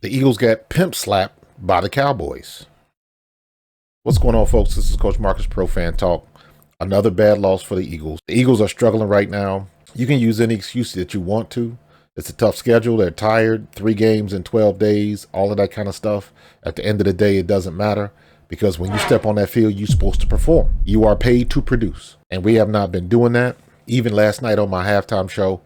The Eagles get pimp slapped by the Cowboys. What's going on, folks? This is Coach Marcus Pro Fan Talk. Another bad loss for the Eagles. The Eagles are struggling right now. You can use any excuse that you want to. It's a tough schedule. They're tired. 3 games in 12 days, all of that kind of stuff. At the end of the day, it doesn't matter because when you step on that field, you're supposed to perform. You are paid to produce. And we have not been doing that. Even last night on my halftime show,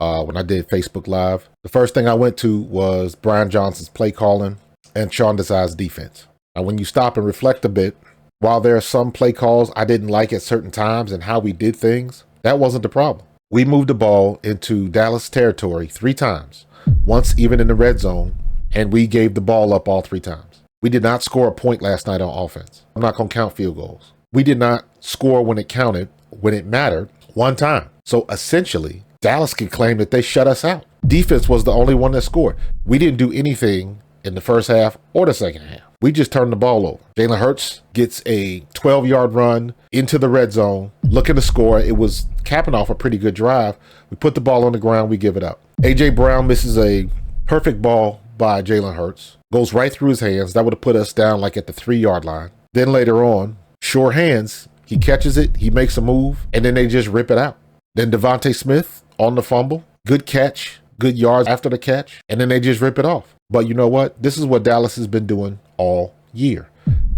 when I did Facebook Live, the first thing I went to was Brian Johnson's play calling and Sean Desai's defense. Now, when you stop and reflect a bit, while there are some play calls I didn't like at certain times and how we did things, that wasn't the problem. We moved the ball into Dallas territory 3 times, once even in the red zone, and we gave the ball up all 3 times. We did not score a point last night on offense. I'm not going to count field goals. We did not score when it counted, when it mattered, 1 time. So essentially, Dallas can claim that they shut us out. Defense was the only one that scored. We didn't do anything in the first half or the second half. We just turned the ball over. Jalen Hurts gets a 12-yard run into the red zone, looking to score. It was capping off a pretty good drive. We put the ball on the ground. We give it up. A.J. Brown misses a perfect ball by Jalen Hurts. Goes right through his hands. That would have put us down like at the 3-yard line. Then later on, sure hands. He catches it. He makes a move. And then they just rip it out. Then Devontae Smith on the fumble. Good catch. Good yards after the catch. And then they just rip it off. But you know what? This is what Dallas has been doing all year.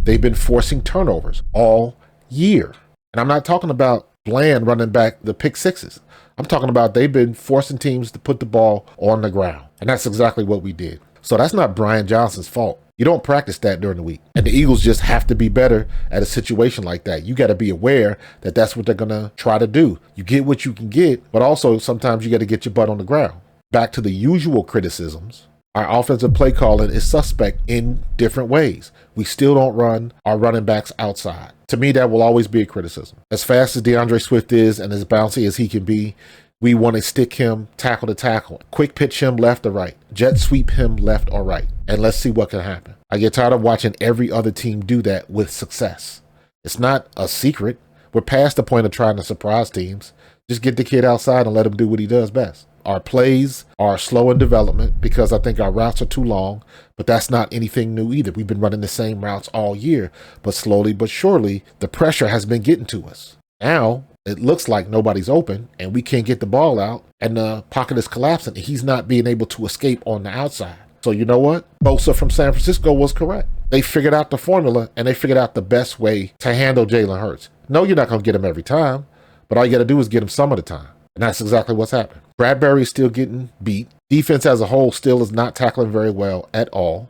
They've been forcing turnovers all year. And I'm not talking about Bland running back the pick sixes. I'm talking about they've been forcing teams to put the ball on the ground. And that's exactly what we did. So that's not Brian Johnson's fault. You don't practice that during the week. And the Eagles just have to be better at a situation like that. You got to be aware that that's what they're going to try to do. You get what you can get, but also sometimes you got to get your butt on the ground. Back to the usual criticisms. Our offensive play calling is suspect in different ways. We still don't run our running backs outside. To me, that will always be a criticism. As fast as DeAndre Swift is and as bouncy as he can be, we want to stick him tackle to tackle. Quick pitch him left or right. Jet sweep him left or right. And let's see what can happen. I get tired of watching every other team do that with success. It's not a secret. We're past the point of trying to surprise teams. Just get the kid outside and let him do what he does best. Our plays are slow in development because I think our routes are too long, but that's not anything new either. We've been running the same routes all year, but slowly but surely, the pressure has been getting to us. Now, it looks like nobody's open and we can't get the ball out and the pocket is collapsing. He's not being able to escape on the outside. So you know what? Bosa from San Francisco was correct. They figured out the formula and they figured out the best way to handle Jalen Hurts. No, you're not going to get him every time, but all you got to do is get him some of the time. And that's exactly what's happened. Bradbury is still getting beat. Defense as a whole still is not tackling very well at all.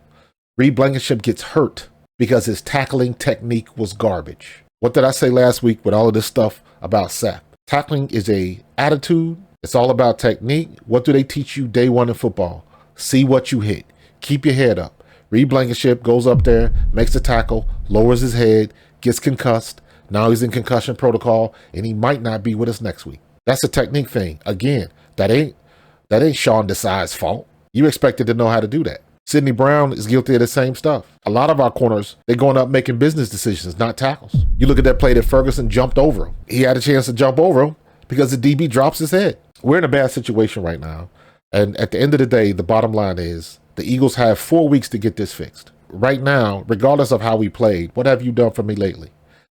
Reed Blankenship gets hurt because his tackling technique was garbage. What did I say last week with all of this stuff about Seth? Tackling is a attitude. It's all about technique. What do they teach you day one in football? See what you hit. Keep your head up. Reed Blankenship goes up there, makes a tackle, lowers his head, gets concussed. Now he's in concussion protocol, and he might not be with us next week. That's a technique thing. Again, that ain't Sean Desai's fault. You expected to know how to do that. Sidney Brown is guilty of the same stuff. A lot of our corners, they're going up making business decisions, not tackles. You look at that play that Ferguson jumped over him. He had a chance to jump over him because the DB drops his head. We're in a bad situation right now. And at the end of the day, the bottom line is the Eagles have 4 weeks to get this fixed. Right now, regardless of how we played, what have you done for me lately?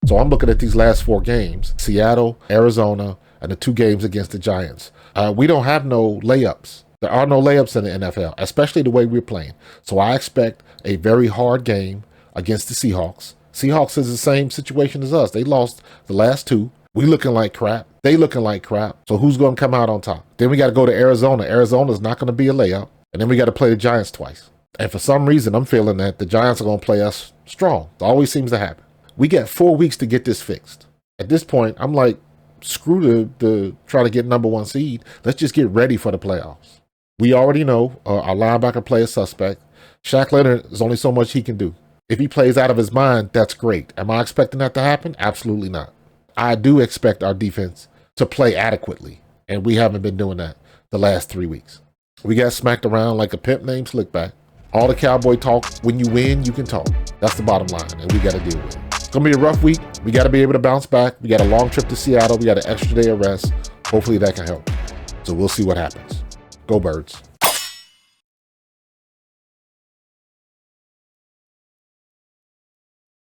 So I'm looking at these last 4 games, Seattle, Arizona, and the 2 games against the Giants. We don't have no layups. There are no layups in the NFL, especially the way we're playing. So I expect a very hard game against the Seahawks. Seahawks is the same situation as us. They lost the last 2. We looking like crap. They looking like crap. So who's going to come out on top? Then we got to go to Arizona. Arizona's not going to be a layup. And then we got to play the Giants twice. And for some reason, I'm feeling that the Giants are going to play us strong. It always seems to happen. We got 4 weeks to get this fixed. At this point, I'm like, screw the try to get number 1 seed. Let's just get ready for the playoffs. We already know our linebacker play is suspect. Shaq Leonard, there's only so much he can do. If he plays out of his mind, that's great. Am I expecting that to happen? Absolutely not. I do expect our defense to play adequately, and we haven't been doing that the last 3 weeks. We got smacked around like a pimp named Slickback. All the cowboy talk, when you win, you can talk. That's the bottom line, and we got to deal with it. It's going to be a rough week. We got to be able to bounce back. We got a long trip to Seattle. We got an extra day of rest. Hopefully that can help. So we'll see what happens. Go Birds.